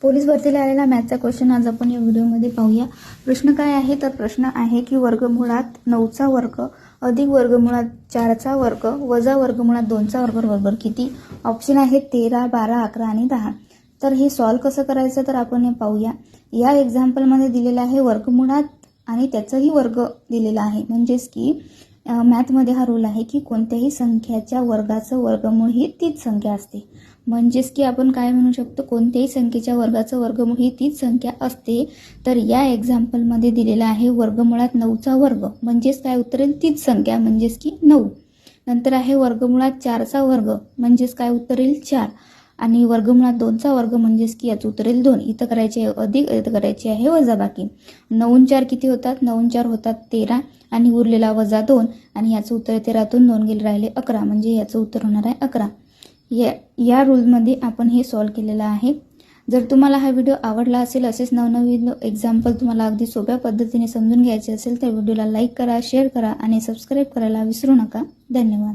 Police भरतीला आलेला मॅथचा question आज आपण या व्हिडिओमध्ये पाहूया। प्रश्न काय आहे तर प्रश्न आहे की वर्गमुळात 9चा वर्ग अधिक वर्गमुळात 4चा वर्ग वजा वर्गमुळात 2चा वर्ग बरोबर किती। ऑप्शन आहे 13, 12, 11 आणि 10। तर हे सॉल्व कसं करायचं तर आपण हे पाहूया। या एक्झाम्पल मध्ये दिलेला आहे वर्गमुळात आणि त्याचाही वर्ग दिलेला आहे, म्हणजेच की मॅथ मध्ये हा रूल आहे की कोणत्याही संख्याच्या वर्गाचं वर्गमूळ ही तीच संख्या असते। म्हणजेच की आपण काय म्हणू शकतो, कोणत्याही संख्येच्या वर्गाचं वर्गमूळ ही तीच संख्या असते। तर या एक्झाम्पल मध्ये दिलेला आहे वर्गमुळात 9चा वर्ग, म्हणजेच काय उत्तर येईल तीच संख्या, म्हणजेच की 9। नंतर आहे वर्गमुळात 4चा वर्ग, म्हणजेच काय उत्तर येईल 4। आणि वर्गमुळात 2चा वर्ग, म्हणजेच की याचं उत्तर येईल 2। इथं करायचे आहे अधिक, इथं करायचे आहे वजाबाकी। 9 4 किती होतात, 9 4 होतात 13 आणि उरलेला वजा 2 आणि याचं उत्तर 13तून 2 गेले राहिले 11, म्हणजे याचं उत्तर होणार आहे 11। या रूलमध्ये आपण हे सॉल्व केलेलं आहे। जर तुम्हाला हा व्हिडिओ आवडला असेल, असेच नवनवीन एक्झाम्पल तुम्हाला अगदी सोप्या पद्धतीने समजून घ्यायचे असेल तर व्हिडिओला लाईक करा, शेअर करा आणि सबस्क्राईब करायला विसरू नका। धन्यवाद।